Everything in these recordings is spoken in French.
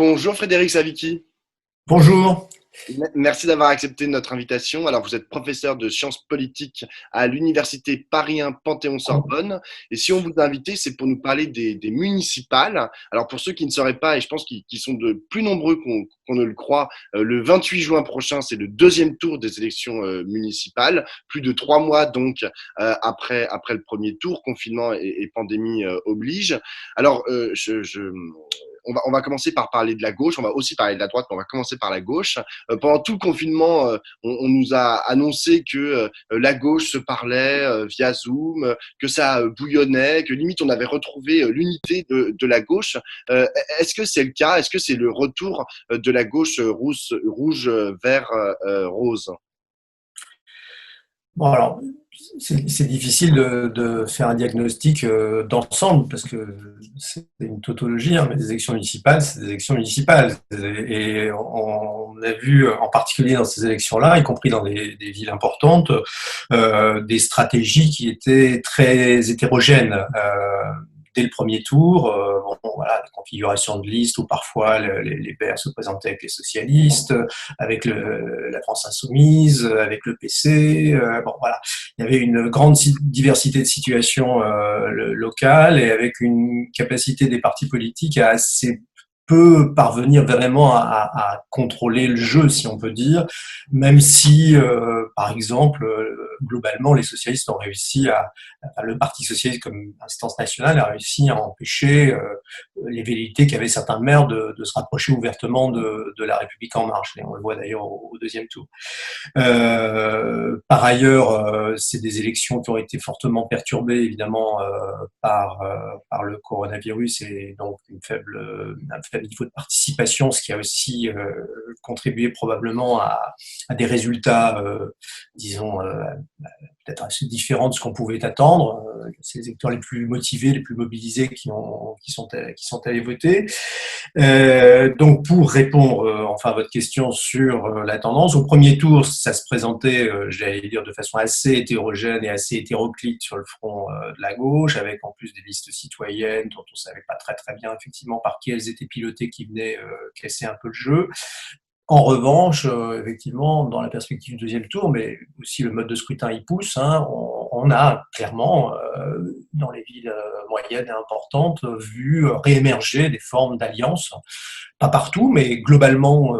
Bonjour Frédéric Savicki. Bonjour. Merci d'avoir accepté notre invitation. Alors, vous êtes professeur de sciences politiques à l'université Paris 1 Panthéon-Sorbonne. Et si on vous a invité, c'est pour nous parler des municipales. Alors, pour ceux qui ne sauraient pas, et je pense qu'ils sont de plus nombreux qu'on ne le croit, le 28 juin prochain, c'est le deuxième tour des élections municipales. Plus de 3 mois donc après le premier tour, confinement et pandémie oblige. Alors, on va commencer par parler de la gauche, on va aussi parler de la droite, mais on va commencer par la gauche. Pendant tout le confinement, on nous a annoncé que la gauche se parlait via Zoom, que ça bouillonnait, que limite on avait retrouvé l'unité de la gauche. Est-ce que c'est le cas? Est-ce que c'est le retour de la gauche rouge, vert, rose? Bon, alors, c'est difficile de faire un diagnostic d'ensemble parce que c'est une tautologie, hein, mais des élections municipales, c'est des élections municipales. Et on a vu, en particulier dans ces élections-là, y compris dans des villes importantes, des stratégies qui étaient très hétérogènes. Dès le premier tour, voilà, des configurations de listes où parfois les Verts se présentaient avec les socialistes, avec la France insoumise, avec le PC. Bon, voilà, il y avait une grande diversité de situations locales et avec une capacité des partis politiques à assez peu parvenir vraiment à contrôler le jeu, si on peut dire, même si, par exemple, globalement, les socialistes ont réussi le Parti socialiste comme instance nationale a réussi à empêcher les velléités qu'avaient certains maires de se rapprocher ouvertement de la République en marche. Et on le voit d'ailleurs au deuxième tour. Par ailleurs, c'est des élections qui ont été fortement perturbées, évidemment, par le coronavirus et donc un faible niveau de participation, ce qui a aussi contribué probablement à des résultats, disons, peut-être assez différents de ce qu'on pouvait attendre. C'est les électeurs les plus motivés, les plus mobilisés qui sont allés voter. Donc, pour répondre enfin à votre question sur la tendance, au premier tour, ça se présentait, j'allais dire, de façon assez hétérogène et assez hétéroclite sur le front de la gauche, avec en plus des listes citoyennes dont on savait pas très très bien effectivement par qui elles étaient pilotées, qui venaient casser un peu le jeu. En revanche, effectivement, dans la perspective du deuxième tour, mais aussi le mode de scrutin y pousse, hein, on a clairement, dans les villes moyennes et importantes, vu réémerger des formes d'alliances. Pas partout, mais globalement,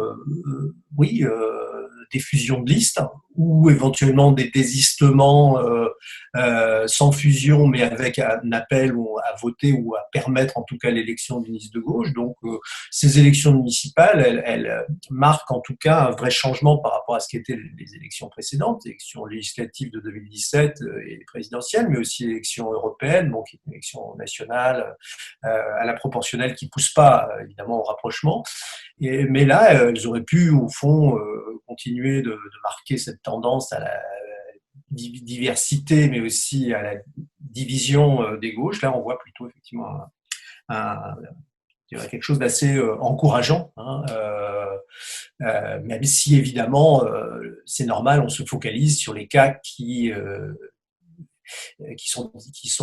oui, des fusions de listes ou éventuellement des désistements sans fusion, mais avec un appel à voter ou à permettre en tout cas l'élection d'une liste de gauche. Donc, ces élections municipales, elles marquent en tout cas un vrai changement par rapport à ce qu'étaient les élections précédentes, les élections législatives de 2017 et les présidentielles, mais aussi l'élection européenne, donc une élection nationale à la proportionnelle qui ne pousse pas évidemment au rapprochement. Mais là, elles auraient pu, au fond, continuer de marquer cette tendance à la diversité, mais aussi à la division des gauches. Là, on voit plutôt effectivement quelque chose d'assez encourageant, hein, même si évidemment, c'est normal, on se focalise sur les cas qui sont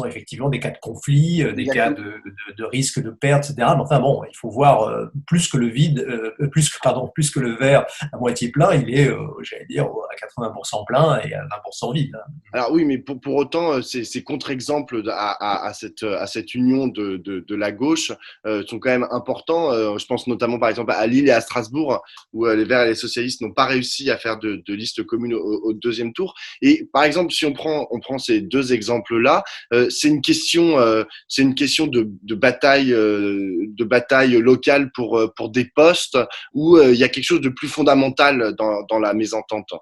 effectivement des cas de conflit, des cas de risque de perte, etc. Mais enfin bon, il faut voir plus que le vide, plus que le verre à moitié plein, il est, j'allais dire, à 80% plein et à 20% vide. Alors oui, mais pour autant, ces contre-exemples à cette union de la gauche sont quand même importants. Je pense notamment par exemple à Lille et à Strasbourg, où les Verts et les socialistes n'ont pas réussi à faire de liste commune au deuxième tour. Et par exemple, si on prend ces deux exemples-là, c'est une question de bataille locale pour des postes où il y a quelque chose de plus fondamental dans la mésentente.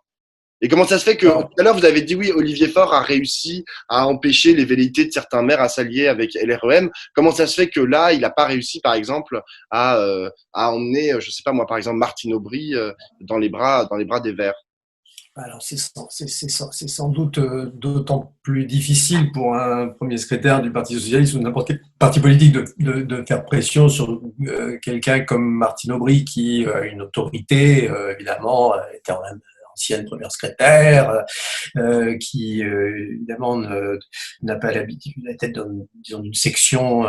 Et comment ça se fait que, tout Alors, à l'heure, vous avez dit oui, Olivier Faure a réussi à empêcher les velléités de certains maires à s'allier avec LREM. Comment ça se fait que là, il n'a pas réussi, par exemple, à emmener, je sais pas moi, par exemple, Martine Aubry dans les bras des Verts? alors c'est sans doute d'autant plus difficile pour un premier secrétaire du Parti socialiste ou n'importe quel parti politique de faire pression sur quelqu'un comme Martine Aubry qui a une autorité, évidemment, était en ancienne première secrétaire, qui évidemment n'a pas l'habitude, la tête disons, d'une section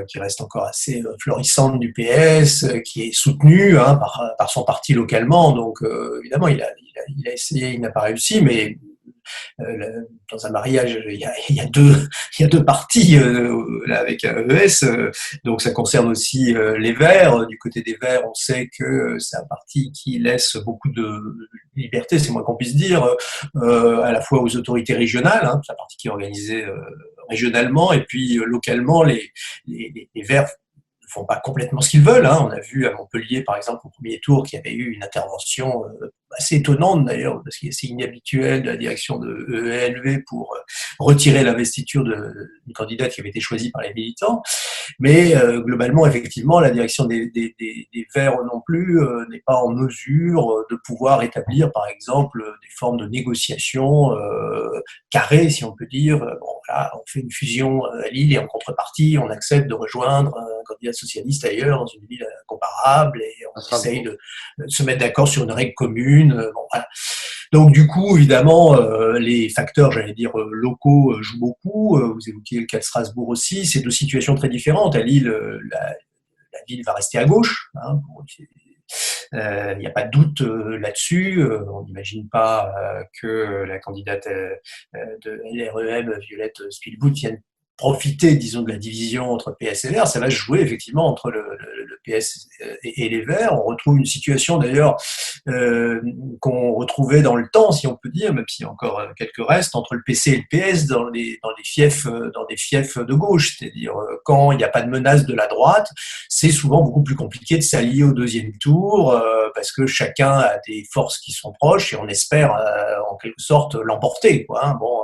qui reste encore assez florissante du PS, qui est soutenue hein, par son parti localement. Donc évidemment, il a essayé, il n'a pas réussi, mais dans un mariage, il y a deux partis là, avec ES, donc ça concerne aussi les Verts. Du côté des Verts, on sait que c'est un parti qui laisse beaucoup de liberté, c'est moins qu'on puisse dire, à la fois aux autorités régionales, hein, c'est un parti qui est organisé régionalement, et puis localement, les Verts ne font pas complètement ce qu'ils veulent. Hein. On a vu à Montpellier, par exemple, au premier tour, qu'il y avait eu une intervention assez étonnante d'ailleurs, parce qu'il est assez inhabituel de la direction de EELV pour retirer l'investiture d'une candidate qui avait été choisie par les militants. Mais globalement, effectivement, la direction des Verts non plus n'est pas en mesure de pouvoir établir, par exemple, des formes de négociation carrées, si on peut dire. Bon, là, on fait une fusion à Lille et en contrepartie, on accepte de rejoindre un candidat socialiste ailleurs dans une ville comparable et on essaye de se mettre d'accord sur une règle commune. Bon, voilà. Donc du coup, évidemment, les facteurs, j'allais dire, locaux jouent beaucoup. Vous évoquiez le cas de Strasbourg aussi. C'est deux situations très différentes. À Lille, la ville va rester à gauche. Hein, il n'y a pas de doute là-dessus. On n'imagine pas que la candidate de LREM, Violette Spilbout, vienne profiter, disons, de la division entre PS et Verts. Ça va se jouer effectivement entre le PS et les Verts. On retrouve une situation d'ailleurs qu'on retrouvait dans le temps, si on peut dire, même s'il y a encore quelques restes, entre le PC et le PS dans des fiefs de gauche. C'est-à-dire quand il n'y a pas de menace de la droite, c'est souvent beaucoup plus compliqué de s'allier au deuxième tour parce que chacun a des forces qui sont proches et on espère en quelque sorte l'emporter. Quoi, hein. Bon,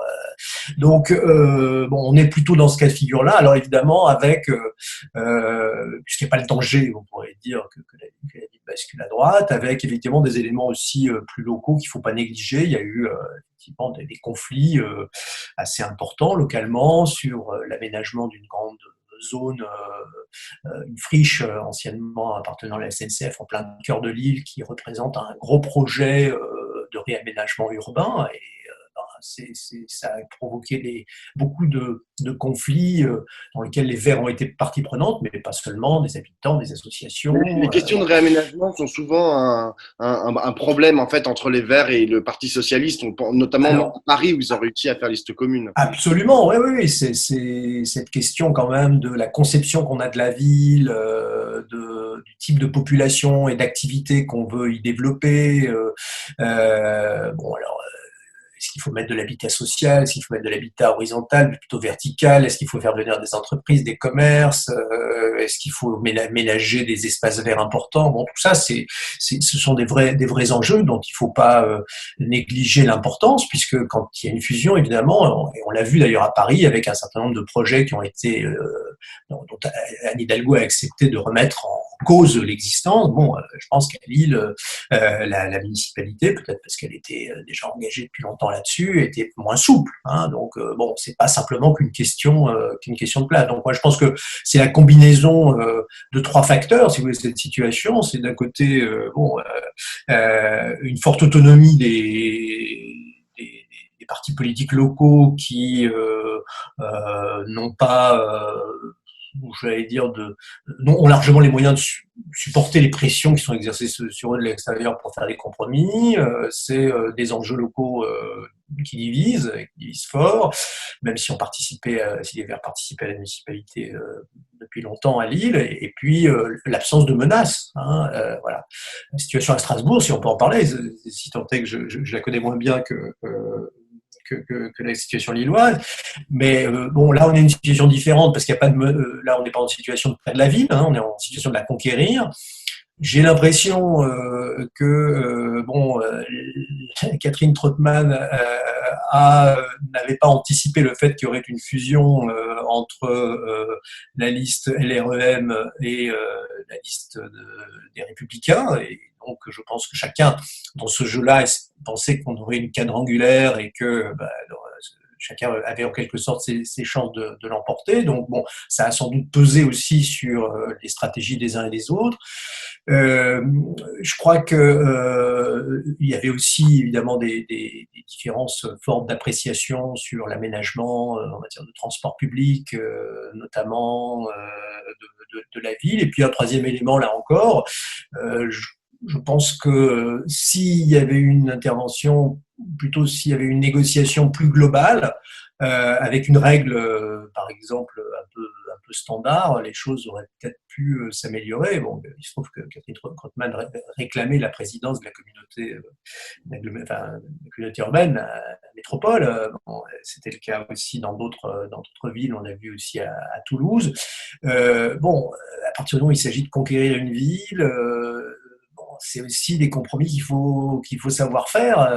donc bon, on est plutôt dans ce cas de figure-là. Alors évidemment, avec puisqu'il n'y a pas le danger, on pourrait dire que la ville bascule à droite, avec effectivement des éléments aussi plus locaux qu'il ne faut pas négliger. Il y a eu effectivement des conflits assez importants localement sur l'aménagement d'une grande zone, une friche anciennement appartenant à la SNCF en plein cœur de Lille qui représente un gros projet de réaménagement urbain et ça a provoqué beaucoup de conflits dans lesquels les Verts ont été partie prenante, mais pas seulement, des habitants, des associations. Les questions de réaménagement sont souvent un problème en fait entre les Verts et le Parti socialiste, notamment à Paris où ils ont réussi à faire liste commune. Absolument, oui, oui, oui. C'est cette question quand même de la conception qu'on a de la ville, du type de population et d'activité qu'on veut y développer. Bon, alors. Est-ce qu'il faut mettre de l'habitat social? Est-ce qu'il faut mettre de l'habitat horizontal, plutôt vertical? Est-ce qu'il faut faire venir des entreprises, des commerces? Est-ce qu'il faut ménager des espaces verts importants? Bon, tout ça, ce sont des vrais enjeux dont il ne faut pas négliger l'importance, puisque quand il y a une fusion, évidemment, et on l'a vu d'ailleurs à Paris avec un certain nombre de projets qui ont été, dont Anne Hidalgo a accepté de remettre en cause l'existence. Bon, je pense qu'à Lille, la municipalité, peut-être parce qu'elle était déjà engagée depuis longtemps là-dessus, était moins souple. Hein, donc bon, c'est pas simplement qu'une question de place. Donc moi, je pense que c'est la combinaison de trois facteurs, si vous voulez, cette situation. C'est d'un côté, une forte autonomie des partis politiques locaux qui n'ont pas j'allais dire, ont largement les moyens de supporter les pressions qui sont exercées sur eux de l'extérieur pour faire des compromis. C'est des enjeux locaux qui divisent fort, même si si les Verts participaient à la municipalité depuis longtemps à Lille, et puis l'absence de menaces. Hein, voilà. La situation à Strasbourg, si on peut en parler, si tant est que je la connais moins bien que la situation lilloise. Mais bon, là, on est une situation différente parce qu'il n'y a pas là, on n'est pas en situation de perdre la ville, hein, on est en situation de la conquérir. J'ai l'impression que Catherine Trottmann n'avait pas anticipé le fait qu'il y aurait une fusion entre la liste LREM et la liste des Républicains. Et donc, je pense que chacun, dans ce jeu-là, pensait qu'on aurait une quadrangulaire et que chacun avait en quelque sorte ses chances de l'emporter. Donc bon, ça a sans doute pesé aussi sur les stratégies des uns et des autres. Je crois que il y avait aussi évidemment des différences fortes d'appréciation sur l'aménagement, en matière de transport public, notamment de la ville. Et puis un troisième élément, là encore, je pense que s'il y avait une intervention, plutôt s'il y avait une négociation plus globale, avec une règle, par exemple, un peu standard, les choses auraient peut-être pu s'améliorer. Bon, il se trouve que Catherine Trautmann réclamait la présidence de la communauté, enfin, la communauté urbaine, la métropole. Bon, c'était le cas aussi dans d'autres villes. On l'a vu aussi à Toulouse. Bon, à partir du moment où il s'agit de conquérir une ville, c'est aussi des compromis qu'il faut savoir faire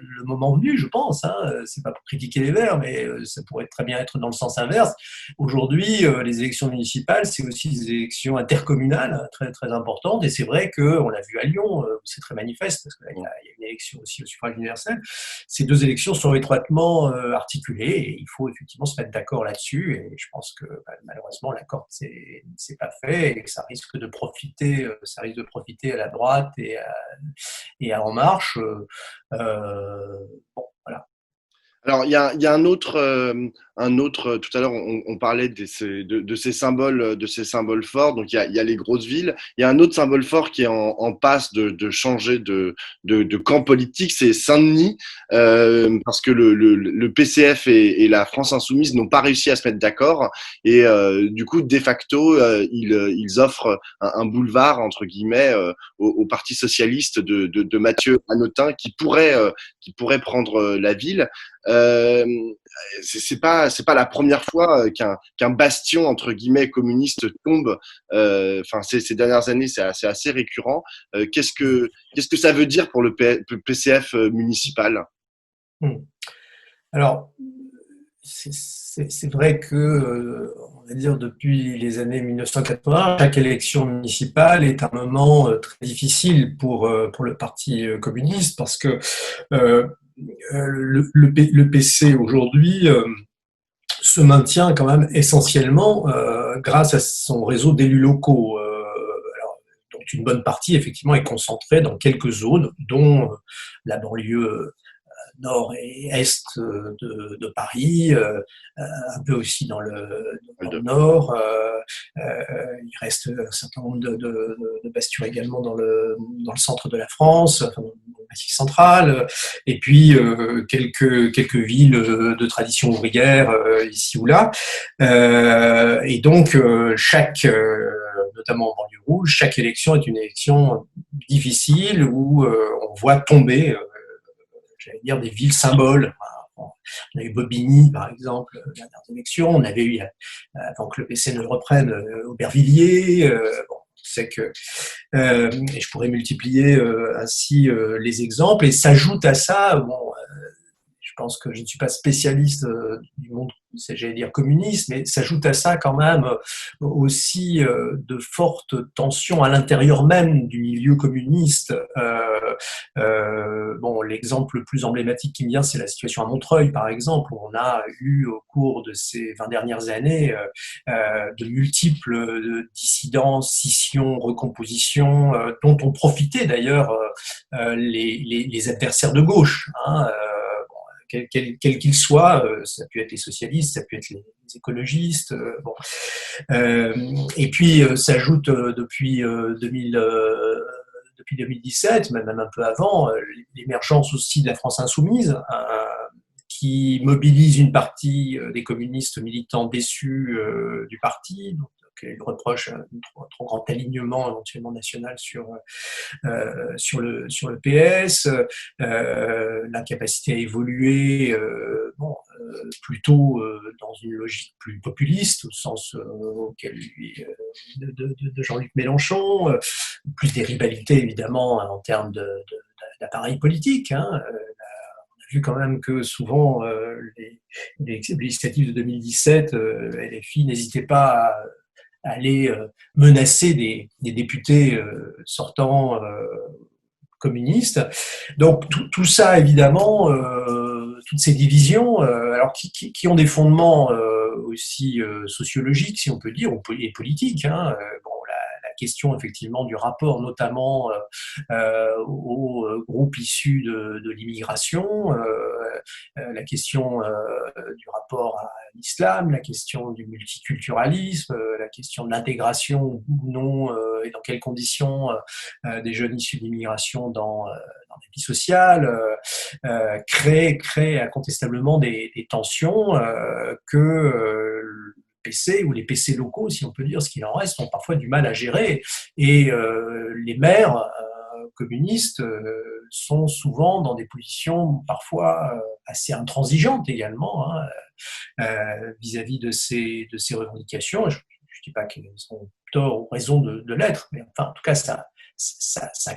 le moment venu, je pense. Hein. C'est pas pour critiquer les Verts, mais ça pourrait très bien être dans le sens inverse. Aujourd'hui, les élections municipales, c'est aussi des élections intercommunales très très importantes. Et c'est vrai que on l'a vu à Lyon, c'est très manifeste parce qu'il y a une élection aussi au suffrage universel. Ces deux élections sont étroitement articulées et il faut effectivement se mettre d'accord là-dessus. Et je pense que malheureusement l'accord c'est pas fait et que ça risque de profiter à la droite et à En Marche. Bon, voilà. Alors, il y a un autre. Tout à l'heure, on parlait de ces symboles forts. Donc, il y a les grosses villes. Il y a un autre symbole fort qui est en passe de changer de camp politique, c'est Saint-Denis, parce que le PCF et la France Insoumise n'ont pas réussi à se mettre d'accord. Et du coup, de facto, ils offrent un boulevard entre guillemets au Parti socialiste de Mathieu Hanotin qui pourrait prendre la ville. Euh, c'est pas la première fois qu'un bastion entre guillemets communiste tombe. Enfin, ces dernières années, c'est assez récurrent. Qu'est-ce que ça veut dire pour le PCF municipal? Alors, c'est vrai que, on va dire, depuis les années 1980, chaque élection municipale est un moment très difficile pour le Parti communiste parce que le PC aujourd'hui se maintient quand même essentiellement grâce à son réseau d'élus locaux. Donc une bonne partie, effectivement, est concentrée dans quelques zones, dont la banlieue nord et est de Paris, un peu aussi dans le nord. Il reste un certain nombre de bastions également dans le centre de la France, enfin, dans le Massif central, et puis quelques villes de tradition ouvrière ici ou là. Et donc notamment en banlieue rouge, chaque élection est une élection difficile où on voit tomber j'allais dire, des villes symboles. On a eu Bobigny, par exemple, dernières élections. On avait eu, avant que le PC ne le reprenne, Aubervilliers. Bon, on sait que, et je pourrais multiplier ainsi les exemples. Et s'ajoute à ça, bon, je pense que je ne suis pas spécialiste du monde, j'allais dire communiste, mais s'ajoute à ça quand même aussi de fortes tensions à l'intérieur même du milieu communiste. Bon, l'exemple le plus emblématique qui me vient, c'est la situation à Montreuil, par exemple, où on a eu au cours de ces 20 dernières années de multiples dissidences, scissions, recompositions, dont ont profité d'ailleurs les adversaires de gauche. Hein, quel qu'il soit, ça peut être les socialistes, ça peut être les écologistes. Bon. Et puis s'ajoute depuis 2017, même un peu avant, l'émergence aussi de la France insoumise, qui mobilise une partie des communistes militants déçus du parti. Donc, il reproche un trop grand alignement éventuellement national sur le PS, l'incapacité à évoluer plutôt dans une logique plus populiste au sens auquel de Jean-Luc Mélenchon, plus des rivalités évidemment en termes d'appareil politique. Hein. On a vu quand même que souvent les législatives de 2017, LFI n'hésitait pas à aller menacer des députés sortants communistes. Donc tout ça, évidemment, toutes ces divisions, alors qui ont des fondements aussi sociologiques, si on peut dire, et politiques. Hein. Bon, la question effectivement du rapport notamment aux groupes issus de l'immigration, la question du rapport à l'islam, la question du multiculturalisme, la question de l'intégration ou non et dans quelles conditions des jeunes issus d'immigration dans la vie sociale, crée incontestablement des tensions que le PC ou les PC locaux, si on peut dire ce qu'il en reste, ont parfois du mal à gérer. Et les maires communistes sont souvent dans des positions parfois assez intransigeantes également hein, vis-à-vis de ces revendications. Je ne dis pas qu'ils ont tort ou raison de l'être, mais enfin, en tout cas, ça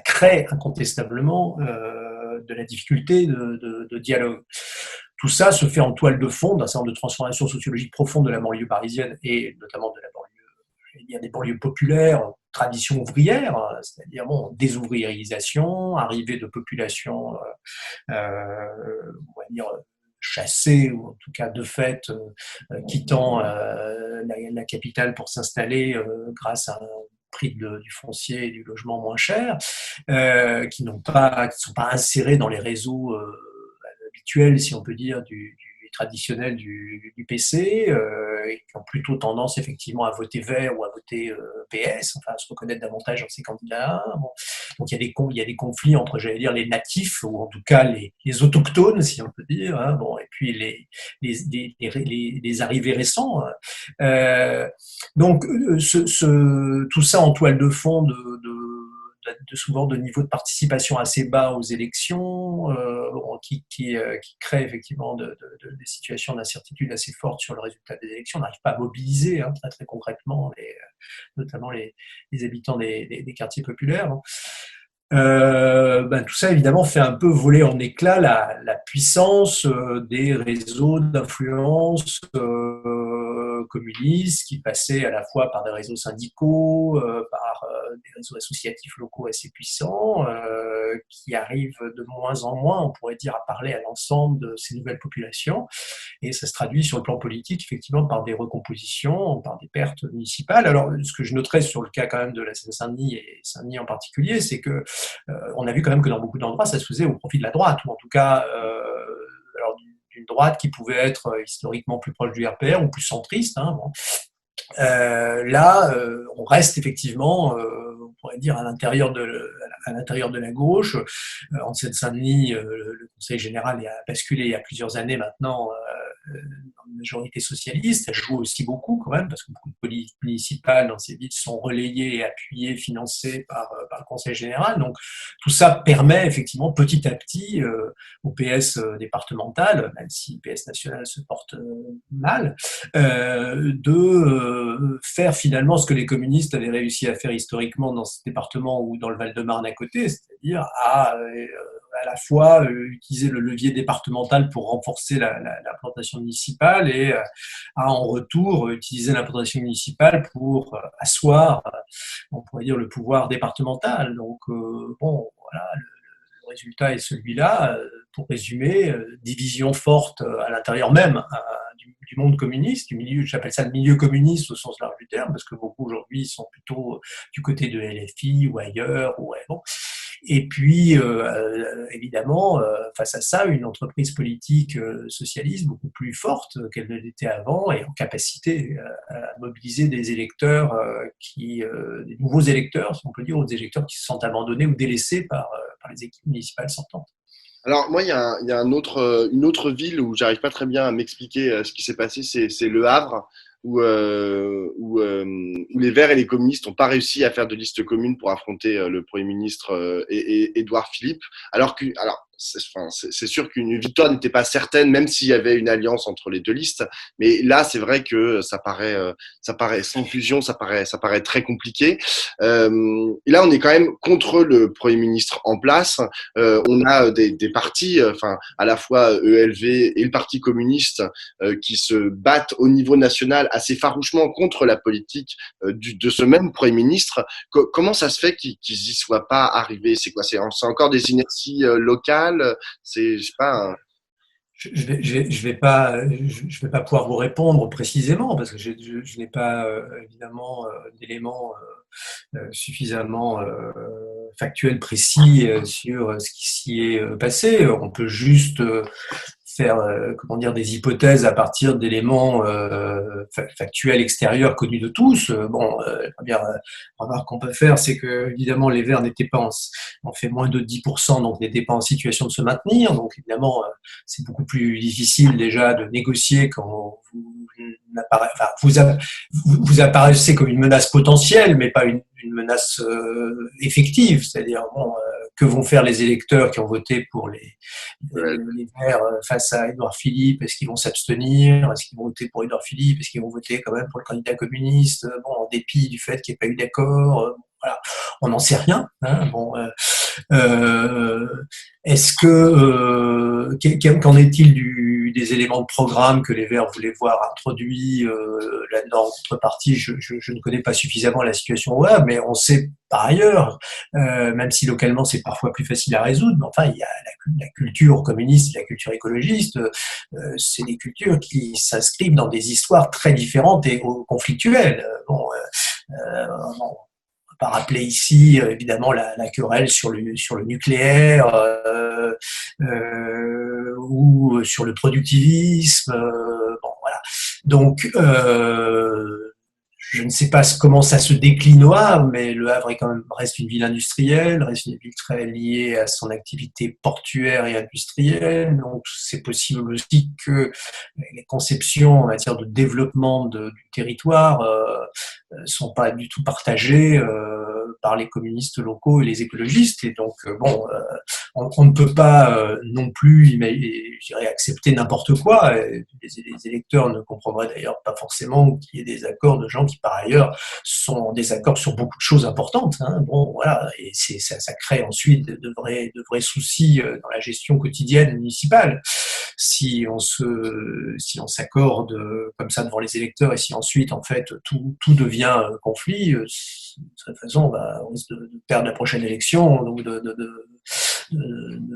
crée incontestablement de la difficulté de dialogue. Tout ça se fait en toile de fond d'un certain nombre de transformations sociologiques profondes de la banlieue parisienne et notamment de la banlieue, des banlieues populaires, tradition ouvrière, c'est-à-dire bon, désouvriérisation, arrivée de populations, on va dire, chassées, ou en tout cas de fait, quittant la capitale pour s'installer grâce à un prix du foncier et du logement moins cher, qui ne sont pas insérés dans les réseaux habituels, si on peut dire, traditionnels du PC, et qui ont plutôt tendance effectivement à voter Vert ou à voter PS, enfin à se reconnaître davantage dans ces candidats. Bon. Donc il y a des conflits entre, j'allais dire, les natifs, ou en tout cas les autochtones, si on peut dire, hein, bon, et puis les arrivés récents. Donc tout ça en toile de fond souvent de niveau de participation assez bas aux élections, qui crée effectivement des situations d'incertitude assez fortes sur le résultat des élections. On n'arrive pas à mobiliser hein, très concrètement, notamment les habitants des quartiers populaires. Tout ça évidemment fait un peu voler en éclats la puissance des réseaux d'influence communistes qui passaient à la fois par des réseaux syndicaux, par des réseaux associatifs locaux assez puissants, qui arrivent de moins en moins, on pourrait dire, à parler à l'ensemble de ces nouvelles populations. Et ça se traduit sur le plan politique, effectivement, par des recompositions, par des pertes municipales. Alors, ce que je noterais sur le cas quand même de la Seine-Saint-Denis et Saint-Denis en particulier, c'est que on a vu quand même que dans beaucoup d'endroits, ça se faisait au profit de la droite, ou en tout cas alors d'une droite qui pouvait être historiquement plus proche du RPR ou plus centriste. Hein, bon. Là, on reste effectivement, on pourrait dire, à l'intérieur de la gauche. En Seine-Saint-Denis, le Conseil général a basculé il y a plusieurs années maintenant dans une majorité socialiste. Elle joue aussi beaucoup quand même, parce que beaucoup de politiques municipales dans ces villes sont relayées et appuyées, financées par le Conseil général. Donc tout ça permet effectivement petit à petit au PS départemental, même si le PS national se porte mal, de faire finalement ce que les communistes avaient réussi à faire historiquement dans ce département ou dans le Val-de-Marne à côté, c'est-à-dire à la fois utiliser le levier départemental pour renforcer l'implantation municipale et en retour utiliser l'implantation municipale pour asseoir, on pourrait dire, le pouvoir départemental. Donc bon, voilà, le résultat est celui-là. Pour résumer, division forte à l'intérieur même du monde communiste, du milieu, j'appelle ça le milieu communiste au sens large du terme, parce que beaucoup aujourd'hui sont plutôt du côté de LFI ou ailleurs. Bon. Et puis, évidemment, face à ça, une entreprise politique socialiste beaucoup plus forte qu'elle ne l'était avant et en capacité à mobiliser des électeurs, des nouveaux électeurs, si on peut dire, ou des électeurs qui se sentent abandonnés ou délaissés par les équipes municipales sortantes. Alors moi, il y a une autre ville où j'arrive pas très bien à m'expliquer ce qui s'est passé, c'est Le Havre, où les Verts et les communistes n'ont pas réussi à faire de liste commune pour affronter le Premier ministre Édouard Philippe, alors c'est sûr qu'une victoire n'était pas certaine, même s'il y avait une alliance entre les deux listes. Mais là, c'est vrai que ça paraît sans fusion, ça paraît très compliqué. Et là, on est quand même contre le Premier ministre en place. On a des partis, enfin à la fois ELV et le Parti communiste, qui se battent au niveau national assez farouchement contre la politique de ce même Premier ministre. Comment ça se fait qu'ils y soient pas arrivés? C'est quoi? C'est encore des inerties locales? C'est, je sais pas. je vais pas pouvoir vous répondre précisément parce que je n'ai pas évidemment d'éléments suffisamment factuels, précis sur ce qui s'y est passé. On peut juste faire comment dire des hypothèses à partir d'éléments factuels extérieurs connus de tous. La première remarque qu'on peut faire, c'est que évidemment les Verts n'étaient pas on fait moins de 10%, donc n'étaient pas en situation de se maintenir. Donc évidemment, c'est beaucoup plus difficile déjà de négocier quand vous apparaissez comme une menace potentielle, mais pas une menace effective. C'est-à-dire que vont faire les électeurs qui ont voté pour les Verts face à Édouard Philippe? Est-ce qu'ils vont s'abstenir? Est-ce qu'ils vont voter pour Édouard Philippe? Est-ce qu'ils vont voter quand même pour le candidat communiste? En dépit du fait qu'il n'y ait pas eu d'accord. Voilà, on n'en sait rien. Hein. Euh, Est-ce que qu'en est-il des éléments de programme que les Verts voulaient voir introduits là-dedans? En contrepartie, je ne connais pas suffisamment la situation web, mais on sait par ailleurs, même si localement c'est parfois plus facile à résoudre, mais enfin il y a la culture communiste et la culture écologiste, c'est des cultures qui s'inscrivent dans des histoires très différentes et conflictuelles. Pas rappeler ici évidemment la querelle sur le nucléaire ou sur le productivisme. Voilà. Donc je ne sais pas comment ça se décline au Havre, mais le Havre reste une ville industrielle, reste une ville très liée à son activité portuaire et industrielle. Donc c'est possible aussi que les conceptions en matière de développement du territoire sont pas du tout partagées par les communistes locaux et les écologistes. Et donc on ne peut pas non plus, je dirais, accepter n'importe quoi. Les électeurs ne comprendraient d'ailleurs pas forcément qu'il y ait des accords de gens qui, par ailleurs, sont en désaccord sur beaucoup de choses importantes. Hein. Voilà, et ça crée ensuite de vrais soucis dans la gestion quotidienne municipale. Si on s'accorde comme ça devant les électeurs et si ensuite, en fait, tout devient conflit, de cette façon, on risque de perdre la prochaine élection, donc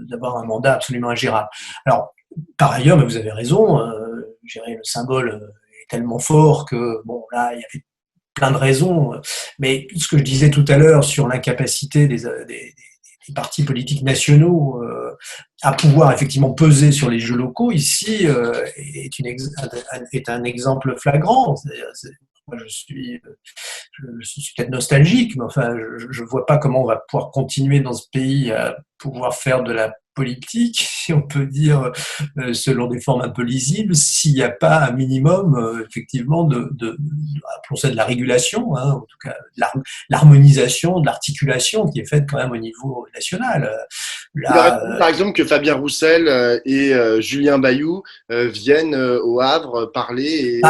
d'avoir un mandat absolument ingérable. Alors, par ailleurs, mais vous avez raison, le symbole est tellement fort que, là, il y avait plein de raisons. Mais ce que je disais tout à l'heure sur l'incapacité des partis politiques nationaux à pouvoir effectivement peser sur les jeux locaux, ici, est un exemple flagrant. Moi, je suis peut-être nostalgique, mais enfin, je ne vois pas comment on va pouvoir continuer dans ce pays à pouvoir faire de la politique, si on peut dire, selon des formes un peu lisibles, s'il n'y a pas un minimum, effectivement, appelons ça de la régulation, hein, en tout cas, de l'harmonisation, de l'articulation qui est faite quand même au niveau national. Il aurait Là, fallu, par exemple, que Fabien Roussel et Julien Bayou viennent au Havre parler.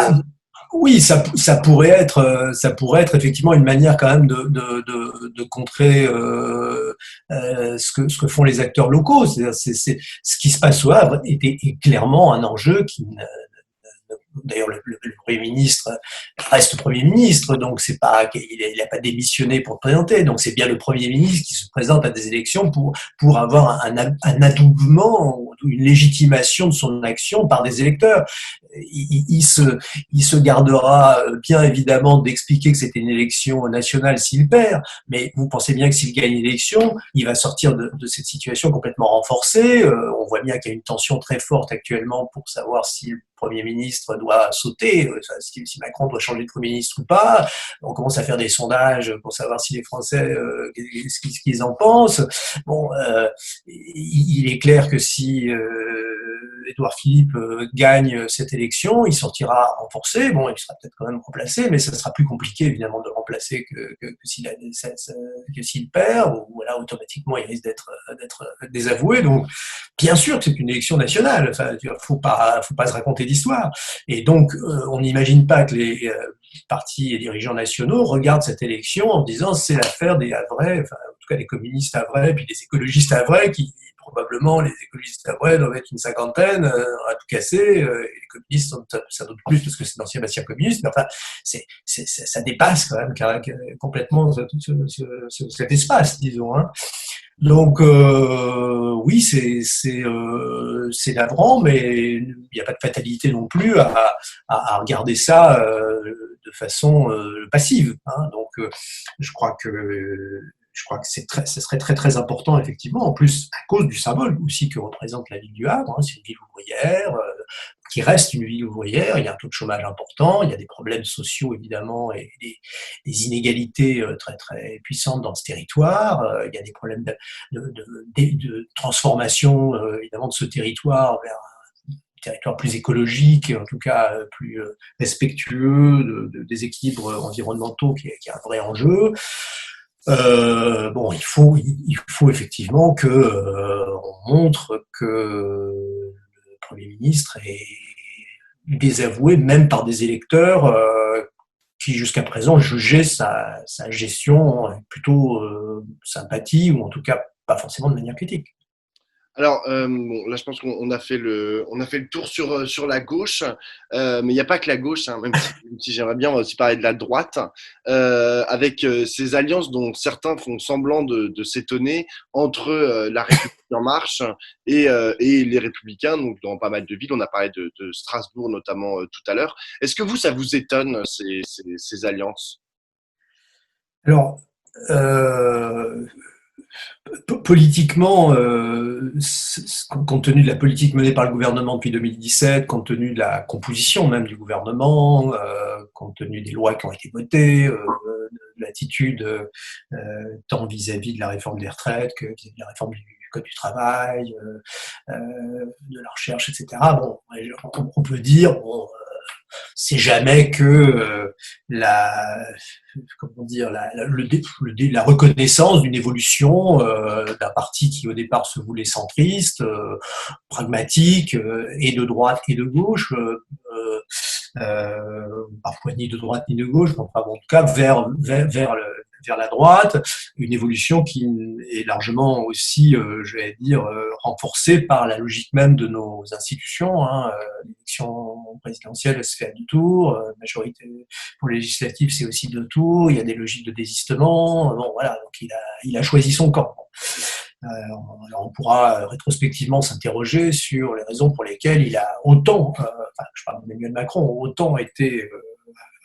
Oui, ça pourrait être effectivement une manière quand même de contrer ce que font les acteurs locaux. C'est ce qui se passe au Havre est clairement un enjeu qui d'ailleurs le Premier ministre reste Premier ministre, donc c'est pas il n'a pas démissionné pour présenter, donc c'est bien le Premier ministre qui se présente à des élections pour avoir un adoubement, une légitimation de son action par des électeurs. Il se gardera bien évidemment d'expliquer que c'était une élection nationale s'il perd, mais vous pensez bien que s'il gagne l'élection, il va sortir de cette situation complètement renforcée. On voit bien qu'il y a une tension très forte actuellement pour savoir si le Premier ministre doit sauter, si Macron doit changer de Premier ministre ou pas. On commence à faire des sondages pour savoir si les Français, ce qu'ils en pensent. Il est clair que si Édouard Philippe gagne cette élection, il sortira renforcé. Il sera peut-être quand même remplacé, mais ça sera plus compliqué évidemment de le remplacer que s'il perd, ou là automatiquement il risque d'être désavoué. Donc bien sûr que c'est une élection nationale. Enfin, faut pas se raconter d'histoire. Et donc on n'imagine pas que les partis et dirigeants nationaux regardent cette élection en disant c'est l'affaire des Havrais, enfin en tout cas des communistes havrais, puis des écologistes havrais qui probablement les écologistes havrais doivent être une cinquantaine à tout casser, et les communistes sont ça doute plus parce que c'est l'ancien bastien communiste, mais enfin ça dépasse quand même complètement cet espace, disons. Hein. Donc oui, c'est navrant, mais il n'y a pas de fatalité non plus à regarder ça de façon passive. Hein. Donc je crois que ce serait très très important effectivement. En plus, à cause du symbole aussi que représente la ville du Havre, hein, c'est une ville ouvrière. Qui reste une ville ouvrière, il y a un taux de chômage important, il y a des problèmes sociaux évidemment et des inégalités très très puissantes dans ce territoire, il y a des problèmes de transformation évidemment de ce territoire vers un territoire plus écologique, en tout cas plus respectueux des équilibres environnementaux qui est un vrai enjeu. Bon, il faut effectivement que on montre que le Premier ministre est désavoué, même par des électeurs qui jusqu'à présent jugeaient sa gestion plutôt sympathie ou en tout cas pas forcément de manière critique. Alors, bon, là, je pense qu'on on a fait le tour sur la gauche, mais il n'y a pas que la gauche, hein, même si j'aimerais bien, on va aussi parler de la droite, avec ces alliances dont certains font semblant de s'étonner entre la République en marche et les Républicains, donc dans pas mal de villes. On a parlé de Strasbourg notamment tout à l'heure. Est-ce que vous, ça vous étonne, ces alliances? Alors, politiquement, compte tenu de la politique menée par le gouvernement depuis 2017, compte tenu de la composition même du gouvernement, compte tenu des lois qui ont été votées, de l'attitude tant vis-à-vis de la réforme des retraites que vis-à-vis de la réforme du Code du travail, de la recherche, etc. Bon, on peut dire, bon, c'est jamais que la, comment dire, la reconnaissance d'une évolution d'un parti qui au départ se voulait centriste, pragmatique, et de droite et de gauche, parfois ni de droite ni de gauche, mais enfin, en tout cas vers la droite, une évolution qui est largement aussi, je vais dire, renforcée par la logique même de nos institutions. Hein. L'élection présidentielle se fait à deux tours, majorité pour les législatives, c'est aussi deux tours, il y a des logiques de désistement. Bon, voilà, donc il a choisi son camp. Alors on pourra rétrospectivement s'interroger sur les raisons pour lesquelles il a autant, je parle d'Emmanuel Macron, autant été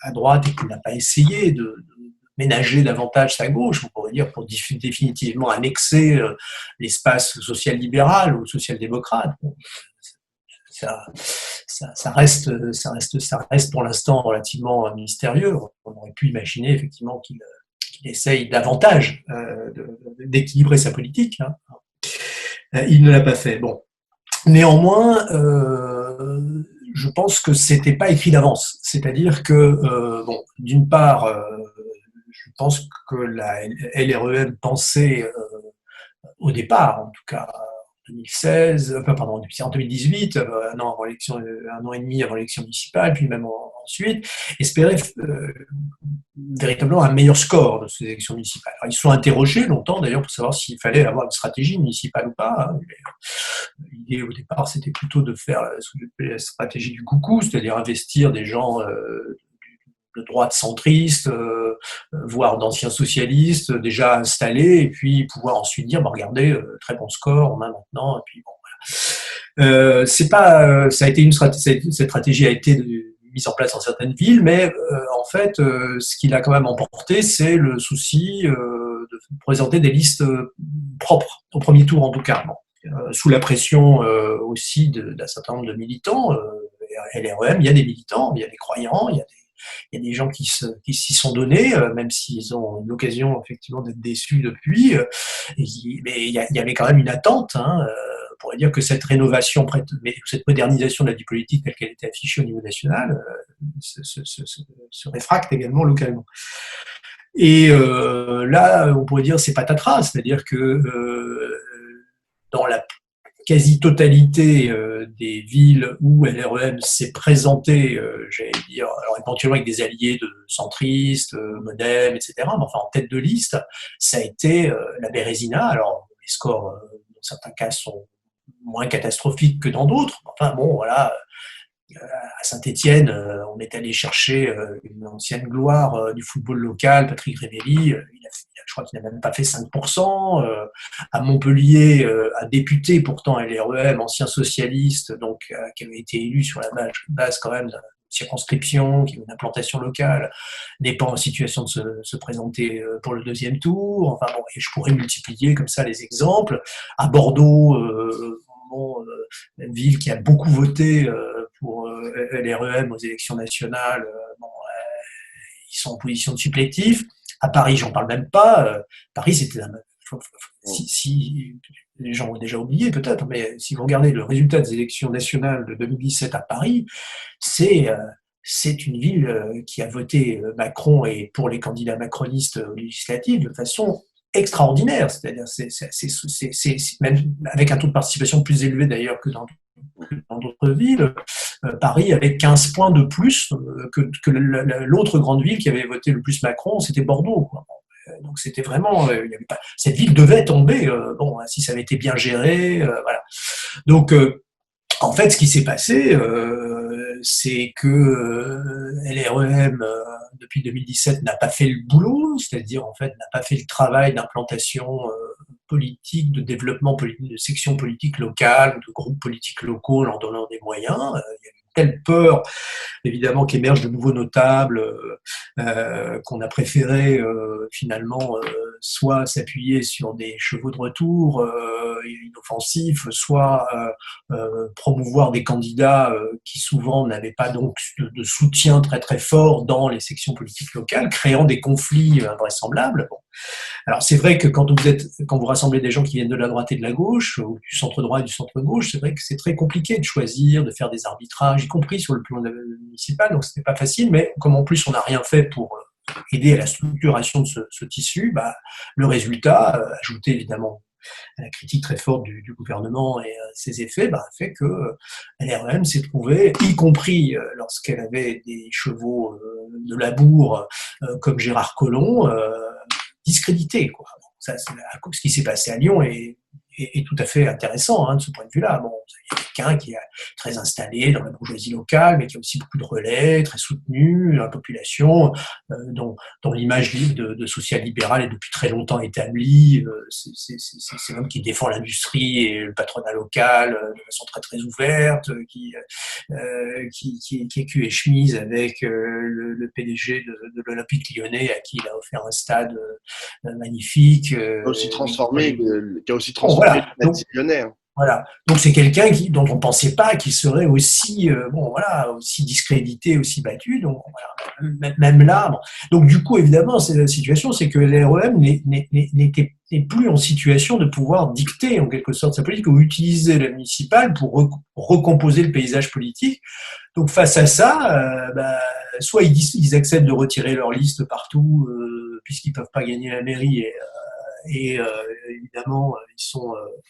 à droite et qu'il n'a pas essayé de ménager davantage sa gauche, on pourrait dire, pour définitivement annexer l'espace social-libéral ou social-démocrate. Bon, ça, ça reste pour l'instant relativement mystérieux. On aurait pu imaginer effectivement qu'il essaye davantage d'équilibrer sa politique. Hein. Il ne l'a pas fait. Bon. Néanmoins, je pense que c'était pas écrit d'avance. C'est-à-dire que, bon, d'une part, je pense que la LREM pensait au départ, en tout cas en 2016, pardon, en 2018, un an avant l'élection, un an et demi avant l'élection municipale, puis même ensuite, espérait véritablement un meilleur score de ces élections municipales. Alors, ils se sont interrogés longtemps d'ailleurs pour savoir s'il fallait avoir une stratégie municipale ou pas. Hein. L'idée au départ, c'était plutôt de faire la stratégie du coucou, c'est-à-dire investir des gens de droite centriste, voire d'anciens socialistes déjà installés, et puis pouvoir ensuite dire, bah, regardez, très bon score, on a maintenant, et puis bon, voilà. C'est pas, ça a été cette stratégie a été mise en place dans certaines villes, mais en fait, ce qu'il a quand même emporté, c'est le souci de présenter des listes propres, au premier tour en tout cas. Bon. Sous la pression aussi d'un certain nombre de militants, LREM, il y a des militants, il y a des croyants, il y a des gens qui s'y sont donnés, même s'ils ont l'occasion effectivement d'être déçus depuis. Mais il y avait quand même une attente. Hein, on pourrait dire que cette rénovation, cette modernisation de la vie politique telle qu'elle était affichée au niveau national, se réfracte également localement. Et là, on pourrait dire c'est patatras, c'est-à-dire que dans la quasi-totalité des villes où LREM s'est présenté, j'allais dire, alors éventuellement avec des alliés de centristes, Modem, etc., mais enfin en tête de liste, ça a été la Bérésina. Alors les scores, dans certains cas, sont moins catastrophiques que dans d'autres. Enfin bon, voilà. À Saint-Étienne, on est allé chercher une ancienne gloire du football local, Patrick Révély. Il a je crois qu'il n'a même pas fait 5%. À Montpellier, un député pourtant LREM, ancien socialiste, donc qui avait été élu sur la base quand même d'une circonscription, qui a une implantation locale, n'est pas en situation de se présenter pour le deuxième tour. Enfin bon, et je pourrais multiplier comme ça les exemples. À Bordeaux, une ville qui a beaucoup voté pour LREM aux élections nationales, ils sont en position de supplétif. À Paris, j'en parle même pas. Paris, c'était si les gens ont déjà oublié peut-être, mais si vous regardez le résultat des élections nationales de 2017 à Paris, c'est une ville qui a voté Macron et pour les candidats macronistes aux législatives de façon extraordinaire. C'est-à-dire, même avec un taux de participation plus élevé d'ailleurs que dans d'autres villes. Paris avait 15 points de plus que l'autre grande ville qui avait voté le plus Macron, c'était Bordeaux, quoi. Donc c'était vraiment, cette ville devait tomber. Bon, si ça avait été bien géré, voilà. Donc en fait, ce qui s'est passé, c'est que LREM, depuis 2017, n'a pas fait le boulot, c'est-à-dire en fait n'a pas fait le travail d'implantation politique, de développement politique, de section politique locale, de groupes politiques locaux, en donnant des moyens. Il y a une telle peur, évidemment, qu'émergent de nouveaux notables, qu'on a préféré finalement soit s'appuyer sur des chevaux de retour inoffensifs, soit promouvoir des candidats qui souvent n'avaient pas donc de soutien très très fort dans les sections politiques locales, créant des conflits invraisemblables. Bon. Alors c'est vrai que quand vous rassemblez des gens qui viennent de la droite et de la gauche, ou du centre droit et du centre gauche, c'est vrai que c'est très compliqué de choisir, de faire des arbitrages, y compris sur le plan municipal, donc c'était pas facile, mais comme en plus on n'a rien fait pour aider à la structuration de ce tissu, le résultat, ajouté évidemment à la critique très forte du gouvernement et ses effets, fait que LREM s'est trouvée, y compris lorsqu'elle avait des chevaux de labour comme Gérard Collomb, discrédité, quoi. Bon, ça, ce qui s'est passé à Lyon est tout à fait intéressant de ce point de vue-là. Bon, il y a quelqu'un qui est très installé dans la bourgeoisie locale, mais qui a aussi beaucoup de relais, très soutenu dans la population, dont l'image de social-libéral est depuis très longtemps établie. C'est l'homme qui défend l'industrie et le patronat local de façon très très ouverte, qui est cul et chemise avec le PDG de l'Olympique Lyonnais, à qui il a offert un stade magnifique. Qui a aussi transformé, Bon, voilà. le Stade Lyonnais. Voilà. Donc c'est quelqu'un dont on ne pensait pas qu'il serait aussi, aussi discrédité, aussi battu. Donc voilà, même là. Bon. Donc du coup, évidemment, la situation, c'est que l'REM n'est plus en situation de pouvoir dicter en quelque sorte sa politique ou utiliser la municipale pour recomposer le paysage politique. Donc face à ça, soit ils acceptent de retirer leur liste partout puisqu'ils peuvent pas gagner la mairie et évidemment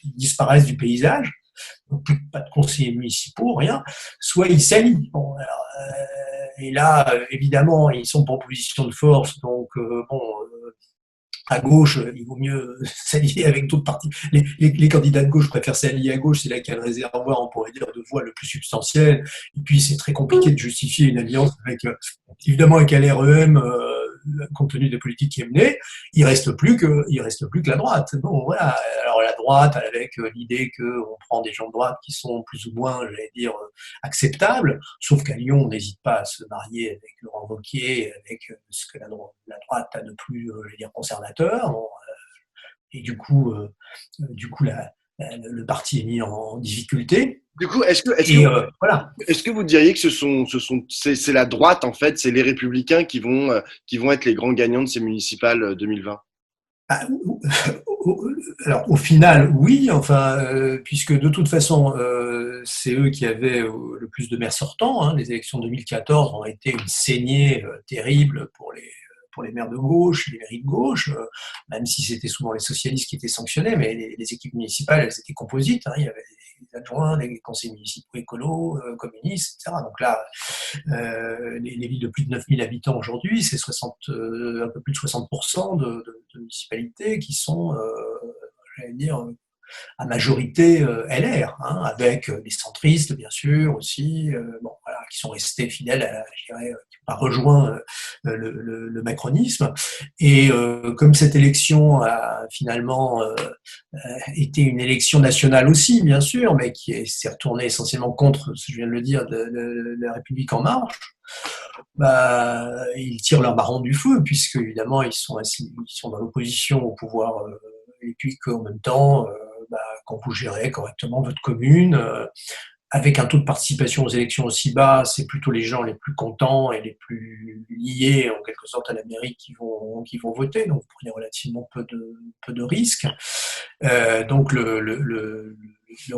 ils disparaissent du paysage, donc pas de conseillers municipaux, rien, soit ils s'allient. Bon, alors, et là, évidemment, ils sont en position de force, donc à gauche, il vaut mieux s'allier avec d'autres partis. Les candidats de gauche préfèrent s'allier à gauche, c'est là qu'il y a le réservoir, on pourrait dire, de voix le plus substantiel. Et puis, c'est très compliqué de justifier une alliance évidemment, avec LREM, compte tenu des politiques qui est menée, il reste plus que la droite. Bon, voilà. Alors, la droite, avec l'idée qu'on prend des gens de droite qui sont plus ou moins, j'allais dire, acceptables, sauf qu'à Lyon, on n'hésite pas à se marier avec Laurent Wauquiez, avec ce que la droite a de plus, je veux dire, conservateur. Bon, et du coup, le parti est mis en difficulté. Du coup, voilà. Est-ce que vous diriez que c'est la droite, en fait, c'est les Républicains qui vont être les grands gagnants de ces municipales 2020? Alors, au final, oui, puisque de toute façon, c'est eux qui avaient le plus de maires sortants. Les élections 2014 ont été une saignée terrible pour les maires de gauche, les mairies de gauche, même si c'était souvent les socialistes qui étaient sanctionnés, mais les équipes municipales, elles étaient composites. Il y avait des adjoints, des conseils municipaux écolos, communistes, etc. Donc là, les villes de plus de 9000 habitants aujourd'hui, c'est un peu plus de 60% de municipalités qui sont, j'allais dire, à majorité LR, avec des centristes bien sûr aussi, voilà, qui sont restés fidèles, je dirais, qui n'ont pas rejoint le macronisme. Et comme cette élection a finalement été une élection nationale aussi, bien sûr, mais qui s'est retournée essentiellement contre, ce que je viens de le dire, de la République en marche, bah, ils tirent leur marron du feu, puisque évidemment ils sont dans l'opposition au pouvoir, et puis qu'en même temps, bah, quand vous gérez correctement votre commune, avec un taux de participation aux élections aussi bas, c'est plutôt les gens les plus contents et les plus liés en quelque sorte à la mairie qui vont voter, donc pour y a relativement peu de risques. Donc le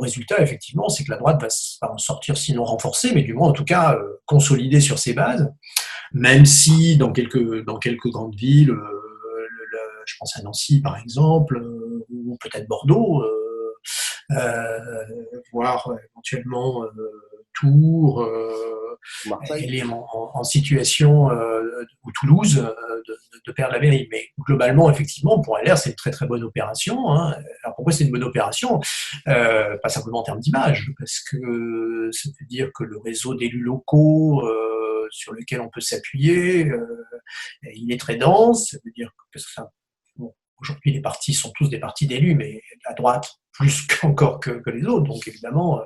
résultat, effectivement, c'est que la droite va en sortir sinon renforcée, mais du moins en tout cas consolidée sur ses bases, même si dans quelques grandes villes, je pense à Nancy par exemple, ou peut-être Bordeaux, voire éventuellement Tours, Marseille. elle est en situation, ou Toulouse, de perdre la mairie. Mais globalement, effectivement, pour LR, c'est une très très bonne opération. Hein. Alors pourquoi c'est une bonne opération? Pas simplement en termes d'image, parce que ça veut dire que le réseau d'élus locaux sur lequel on peut s'appuyer, il est très dense. Ça veut dire que ça, bon, aujourd'hui, les partis sont tous des partis d'élus, mais à droite, plus qu'encore que les autres. Donc évidemment,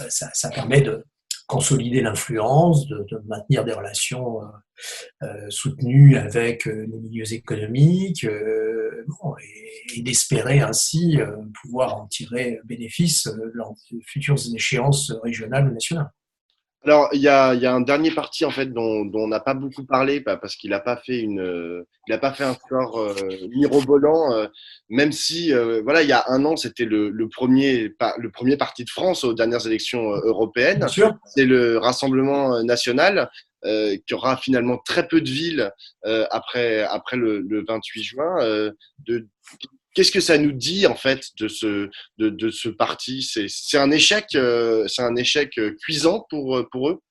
ça permet de consolider l'influence, de maintenir des relations soutenues avec les milieux économiques, bon, et d'espérer ainsi pouvoir en tirer bénéfice lors de futures échéances régionales ou nationales. Alors, il y a un dernier parti en fait dont on n'a pas beaucoup parlé parce qu'il n'a pas fait il a pas fait un score mirobolant, même si voilà, il y a un an c'était le premier parti de France aux dernières élections Bien européennes. sûr. C'est le Rassemblement national qui aura finalement très peu de villes après le 28 juin. Qu'est-ce que ça nous dit en fait de ce parti? C'est un échec cuisant pour eux.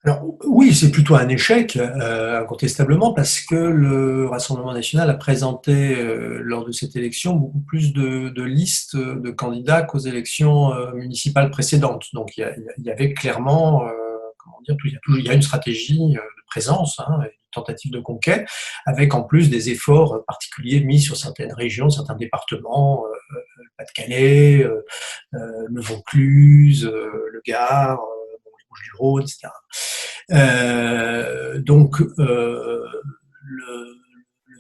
Alors oui, c'est plutôt un échec, incontestablement, parce que le Rassemblement national a présenté lors de cette élection beaucoup plus de listes de candidats qu'aux élections municipales précédentes. Donc il y avait clairement, comment dire, il y a une stratégie de présence, hein, une tentative de conquête, avec en plus des efforts particuliers mis sur certaines régions, certains départements, le Pas-de-Calais, le Vaucluse, le Gard, les Bouches-du-Rhône, etc. Donc, le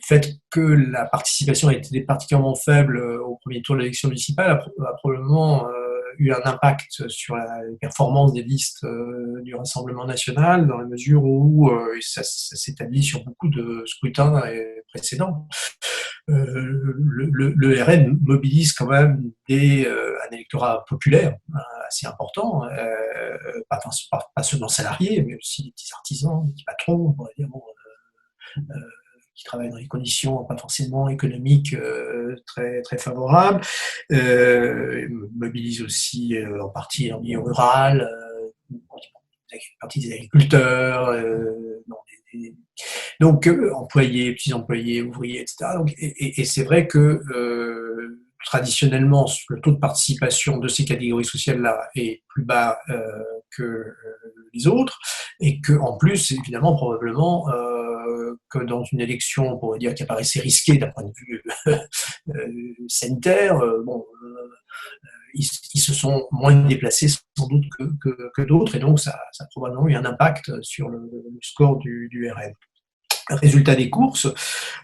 fait que la participation a été particulièrement faible au premier tour de l'élection municipale a probablement eu un impact sur la performance des listes du Rassemblement national, dans la mesure où ça s'établit sur beaucoup de scrutins précédents. Le RN mobilise quand même un électorat populaire assez important, pas seulement salariés, mais aussi des petits artisans, des petits patrons, on va dire, bon, qui travaillent dans des conditions pas forcément économiques très, très favorables, mobilise aussi en partie en milieu rural, une partie des agriculteurs, donc employés, petits employés, ouvriers, etc. Donc, et c'est vrai que traditionnellement, le taux de participation de ces catégories sociales-là est plus bas que les autres, et que en plus, évidemment, probablement, que dans une élection, on pourrait dire, qui apparaissait risquée d'un point de vue sanitaire, bon, ils se sont moins déplacés sans doute que d'autres, et donc ça a probablement eu un impact sur le score du RN. Résultat des courses,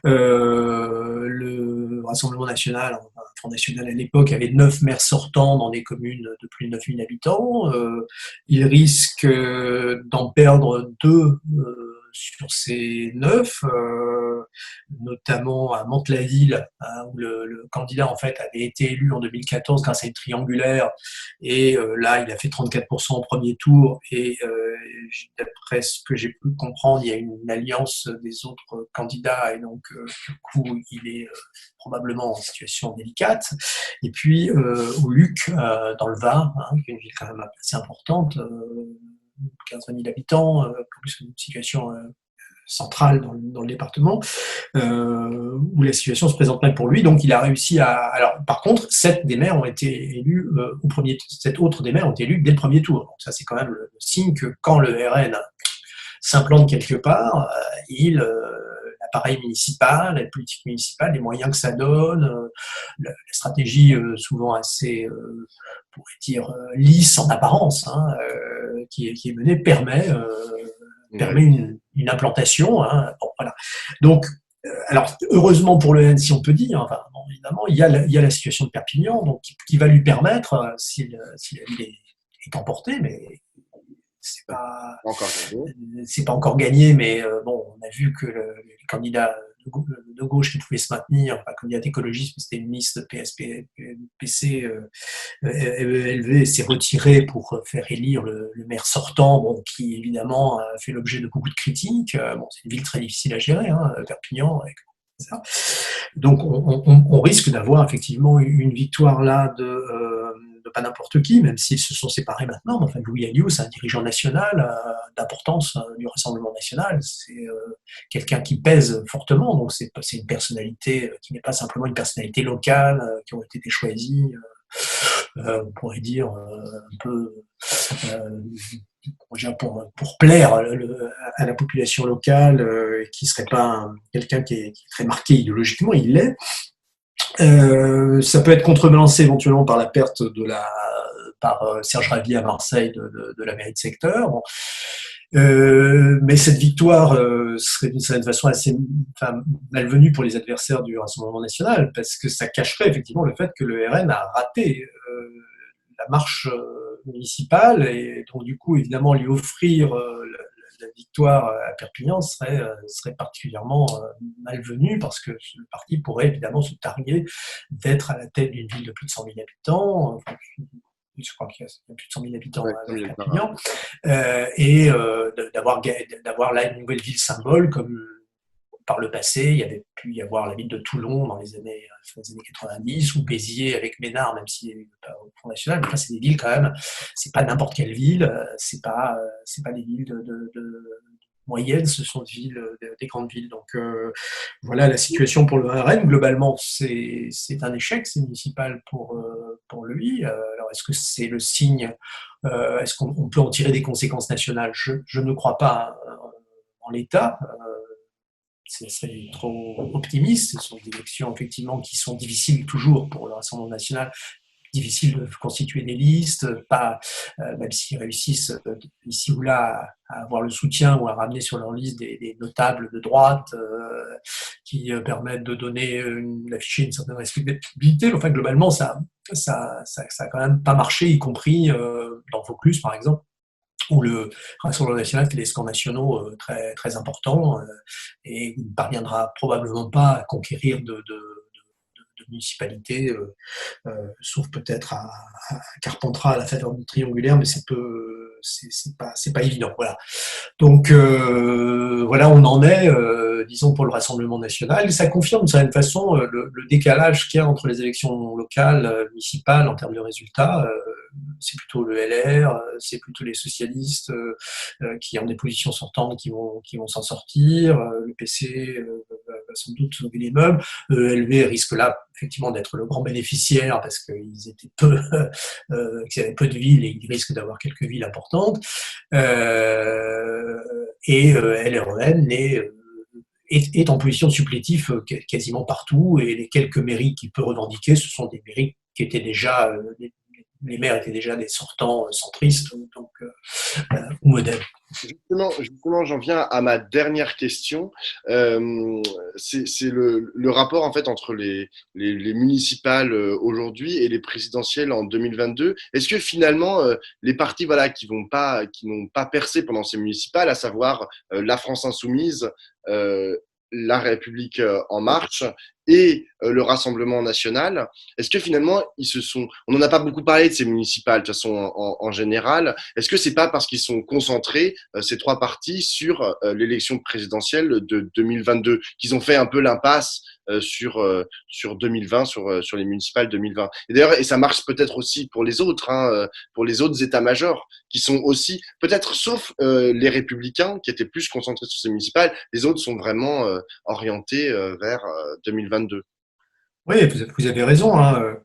le Rassemblement national, enfin, le Front national à l'époque, avait 9 maires sortants dans des communes de plus de 9000 habitants. Il risque d'en perdre 2 sur ces 9, notamment à Mantes-la-Ville, hein, où le candidat en fait avait été élu en 2014 grâce à une triangulaire, et là il a fait 34% au premier tour, et d'après ce que j'ai pu comprendre, il y a une alliance des autres candidats, et donc du coup il est probablement en situation délicate. Et puis au Luc, dans le Var, hein, qui est une ville quand même assez importante, 15 000 habitants, plus une situation centrale dans le département, où la situation se présente mal pour lui. Donc il a réussi à... Alors par contre, 7 des maires ont été élus au premier... 7 autres des maires ont été élus dès le premier tour. Donc ça c'est quand même le signe que quand le RN s'implantent quelque part, l'appareil municipal, la politique municipale, les moyens que ça donne, la stratégie souvent assez, on pourrait dire, lisse en apparence, hein, qui est menée, Ouais. permet une implantation. Hein. Bon, voilà. Donc, alors, heureusement pour le N, si on peut dire, enfin, bon, évidemment, il y a la situation de Perpignan, donc, qui va lui permettre, si la ville est emportée, mais c'est pas, Encore gagné. c'est pas encore gagné, mais bon, on a vu que les candidats de gauche qui pouvaient se maintenir, enfin, candidat écologiste, mais c'était une liste PSP, PC élevé, s'est retiré pour faire élire le maire sortant, bon, qui évidemment a fait l'objet de beaucoup de critiques. Bon, c'est une ville très difficile à gérer, hein, Perpignan, avec ça. Donc on risque d'avoir effectivement une victoire là de pas n'importe qui, même s'ils se sont séparés maintenant. Enfin, Louis Alliot, c'est un dirigeant national d'importance du Rassemblement national. C'est quelqu'un qui pèse fortement, donc c'est une personnalité qui n'est pas simplement une personnalité locale qui ont été choisies. On pourrait dire un peu pour plaire à la population locale, qui ne serait pas quelqu'un qui est très marqué idéologiquement, il l'est. Ça peut être contrebalancé éventuellement par la perte par Serge Ravier à Marseille de la mairie de secteur. Bon. Mais cette victoire serait d'une certaine façon assez malvenue pour les adversaires du Rassemblement national, parce que ça cacherait effectivement le fait que le RN a raté la marche municipale, et donc du coup évidemment lui offrir la victoire à Perpignan serait particulièrement malvenu, parce que le parti pourrait évidemment se targuer d'être à la tête d'une ville de plus de 100 000 habitants. Enfin, je crois qu'il y a plus de 100 000 habitants Ouais, à comme les parents. Perpignan, et d'avoir là une nouvelle ville symbole, comme par le passé, il y avait pu y avoir la ville de Toulon dans les années 90, ou Béziers avec Ménard, même s'il n'y a eu pas au Front National. Mais là, c'est des villes quand même, c'est pas n'importe quelle ville, c'est pas des villes de moyennes, ce sont des villes, des grandes villes. Donc voilà la situation pour le RN. Globalement, c'est un échec, c'est municipal pour lui. Alors est-ce que c'est le signe, est-ce qu'on peut en tirer des conséquences nationales? Je ne crois pas en l'état. C'est trop optimiste. Ce sont des élections effectivement qui sont difficiles toujours pour le Rassemblement national, difficile de constituer des listes, pas, même s'ils réussissent ici ou là à avoir le soutien ou à ramener sur leur liste des notables de droite qui permettent de d'afficher une certaine respectabilité. Enfin, globalement, ça a quand même pas marché, y compris dans Vaucluse, par exemple, où le Rassemblement national fait des scores nationaux très, très importants et ne parviendra probablement pas à conquérir de municipalités, sauf peut-être à Carpentras à la faveur du triangulaire, mais c'est pas évident. Voilà. Donc voilà, on en est, disons, pour le Rassemblement national. Et ça confirme d'une certaine façon le décalage qu'il y a entre les élections locales, municipales en termes de résultats. C'est plutôt le LR, c'est plutôt les socialistes qui ont des positions sortantes qui vont s'en sortir. Le PC va sans doute sauver les meubles. LV risque là effectivement d'être le grand bénéficiaire parce qu'ils étaient qu'ils avaient peu de villes et ils risquent d'avoir quelques villes importantes. Et LREM est en position de supplétif quasiment partout, et les quelques mairies qu'il peut revendiquer, ce sont des mairies qui étaient déjà, les maires étaient déjà des sortants centristes, donc, ou modèles. Justement, j'en viens à ma dernière question. C'est le rapport en fait entre les municipales aujourd'hui et les présidentielles en 2022. Est-ce que finalement les partis voilà qui n'ont pas percé pendant ces municipales, à savoir la France insoumise, la République en marche et le Rassemblement national, est-ce que finalement on n'en a pas beaucoup parlé de ces municipales de toute façon en général, est-ce que c'est pas parce qu'ils sont concentrés ces trois partis sur l'élection présidentielle de 2022 qu'ils ont fait un peu l'impasse sur 2020, sur les municipales 2020. Et d'ailleurs, et ça marche peut-être aussi pour les autres, pour les autres états-majors, qui sont aussi, peut-être sauf les républicains, qui étaient plus concentrés sur ces municipales, les autres sont vraiment orientés vers 2022. Oui, vous avez raison, hein,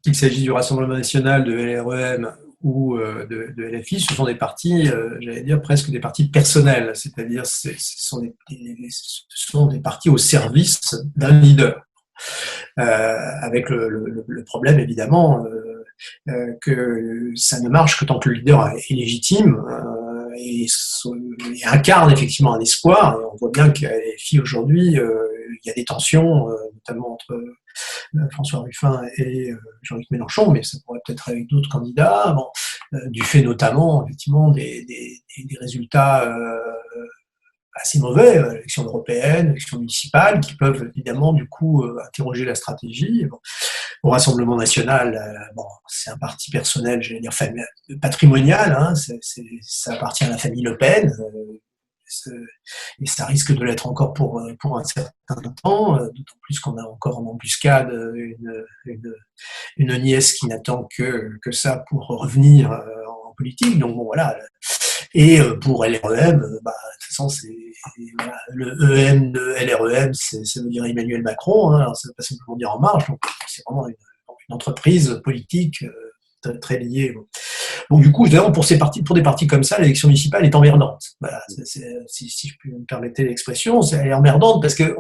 qu'il s'agisse du Rassemblement national, de LREM ou de LFI, ce sont des partis, j'allais dire presque des partis personnels, c'est-à-dire ce sont des partis au service d'un leader. Avec le problème évidemment que ça ne marche que tant que le leader est légitime et incarne effectivement un espoir. Et on voit bien qu'à LFI aujourd'hui, il y a des tensions, notamment entre François Ruffin et Jean-Luc Mélenchon, mais ça pourrait peut-être avec d'autres candidats, bon, du fait notamment effectivement des résultats assez mauvais, élections européennes, élections municipales, qui peuvent évidemment du coup interroger la stratégie. Bon, au Rassemblement national, bon, c'est un parti personnel, j'allais dire patrimonial, hein, ça appartient à la famille Le Pen, et ça risque de l'être encore pour un certain temps, d'autant plus qu'on a encore en embuscade une nièce qui n'attend que ça pour revenir en politique. Donc bon, voilà. Et pour LREM, de toute façon, voilà, le EM de LREM, ça veut dire Emmanuel Macron, hein, ça veut pas simplement dire En Marche, donc c'est vraiment une entreprise politique très liée. Donc du coup, évidemment, pour des partis comme ça, l'élection municipale est emmerdante. Voilà, si je peux me permettre l'expression, elle est emmerdante parce que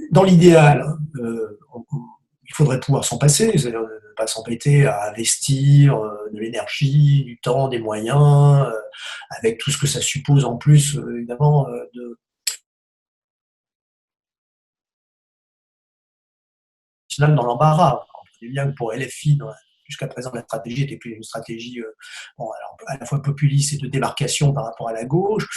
dans l'idéal, il faudrait pouvoir s'en passer, c'est-à-dire ne pas s'embêter à investir de l'énergie, du temps, des moyens, avec tout ce que ça suppose en plus, évidemment, dans l'embarras. On voit bien que pour LFI, jusqu'à présent, la stratégie était plus une stratégie bon, alors, à la fois populiste et de démarcation par rapport à la gauche.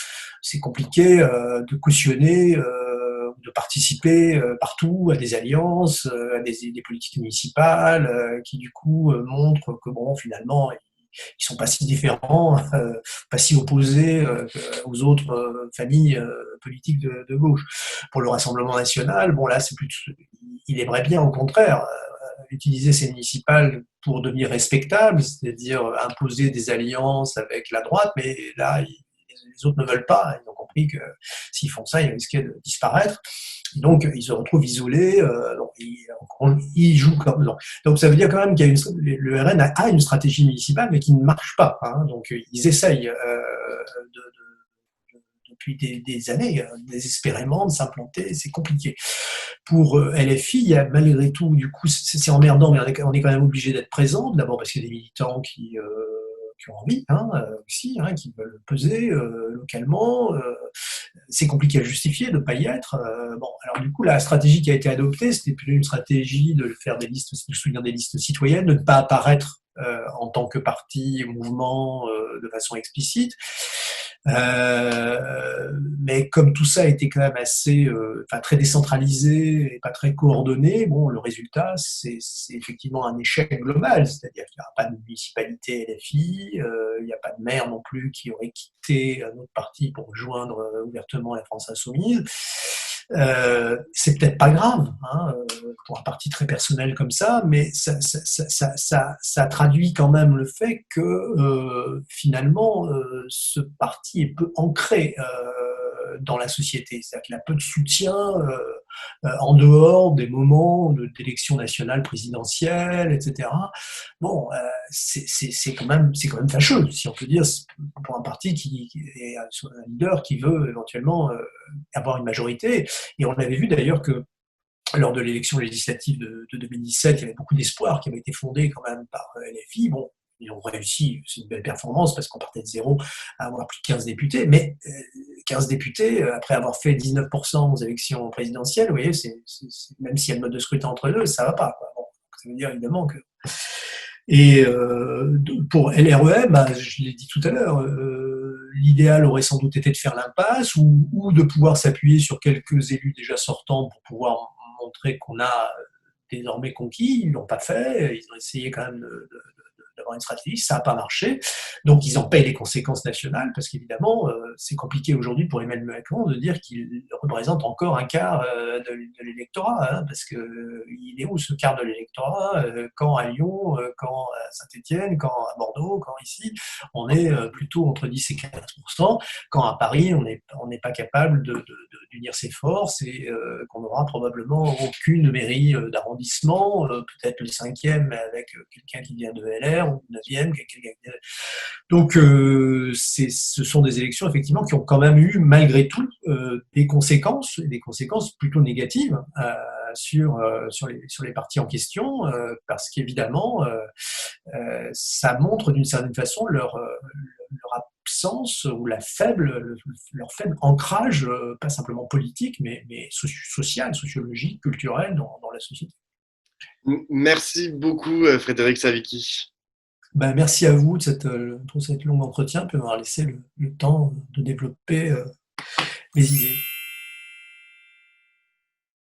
C'est compliqué de cautionner, de participer partout à des alliances, à des politiques municipales qui du coup montrent que bon, finalement, ils sont pas si différents, pas si opposés aux autres familles politiques de gauche. Pour le Rassemblement national, bon là, c'est plus, il aimerait bien au contraire utiliser ces municipales pour devenir respectables, c'est-à-dire imposer des alliances avec la droite, mais là, les autres ne veulent pas. Ils ont compris que s'ils font ça, ils risquaient de disparaître. Donc, ils se retrouvent isolés. Ils jouent comme donc, ça veut dire quand même qu'il y a le RN a une stratégie municipale, mais qui ne marche pas. Hein. Donc, ils essayent depuis des années, désespérément, de s'implanter. C'est compliqué. Pour LFI, il y a malgré tout, du coup, c'est emmerdant, mais on est quand même obligé d'être présent. D'abord parce qu'il y a des militants qui ont envie aussi, qui veulent peser localement. C'est compliqué à justifier de ne pas y être. Bon, alors du coup, la stratégie qui a été adoptée, c'était plutôt une stratégie de faire des listes, de soutenir des listes citoyennes, de ne pas apparaître en tant que parti, mouvement, de façon explicite. Mais comme tout ça a été quand même assez, très décentralisé et pas très coordonné, bon, le résultat, c'est effectivement un échec global, c'est-à-dire qu'il n'y aura pas de municipalité LFI, il n'y a pas de maire non plus qui aurait quitté un autre parti pour rejoindre ouvertement la France Insoumise. C'est peut-être pas grave pour un parti très personnel comme ça, mais ça traduit quand même le fait que finalement ce parti est peu ancré dans la société, c'est-à-dire qu'il a peu de soutien en dehors des moments d'élections nationales présidentielles, etc. Bon, c'est quand même fâcheux, si on peut dire, pour un parti qui est un leader qui veut éventuellement avoir une majorité. Et on avait vu d'ailleurs que lors de l'élection législative de 2017, il y avait beaucoup d'espoir qui avait été fondé quand même par LFI. Bon, ils ont réussi, c'est une belle performance parce qu'on partait de zéro à avoir plus de 15 députés, mais 15 députés, après avoir fait 19% aux élections présidentielles, vous voyez, même s'il y a le mode de scrutin entre deux, ça ne va pas. Quoi. Bon, ça veut dire évidemment que... Et pour LREM, je l'ai dit tout à l'heure, l'idéal aurait sans doute été de faire l'impasse ou de pouvoir s'appuyer sur quelques élus déjà sortants pour pouvoir montrer qu'on a désormais conquis. Ils ne l'ont pas fait, ils ont essayé quand même d'avoir une stratégie, ça n'a pas marché. Donc ils en payent les conséquences nationales parce qu'évidemment, c'est compliqué aujourd'hui pour Emmanuel Macron de dire qu'il représente encore un quart de l'électorat, parce qu'il est où ce quart de l'électorat quand à Lyon, quand à Saint-Étienne, quand à Bordeaux, quand ici, on est plutôt entre 10 et 15%, quand à Paris, on n'est pas capable d'unir ses forces et qu'on n'aura probablement aucune mairie d'arrondissement, peut-être le 5e avec quelqu'un qui vient de LR, dernière, ou 9e. Donc, ce sont des élections, effectivement, qui ont quand même eu, malgré tout, des conséquences plutôt négatives sur les partis en question, parce qu'évidemment, ça montre d'une certaine façon leur absence ou leur faible ancrage, pas simplement politique, mais social, sociologique, culturel dans la société. Merci beaucoup, Frédéric Savicki. Ben, merci à vous pour cette longue entretien, puis m'avoir laissé le temps de développer mes idées.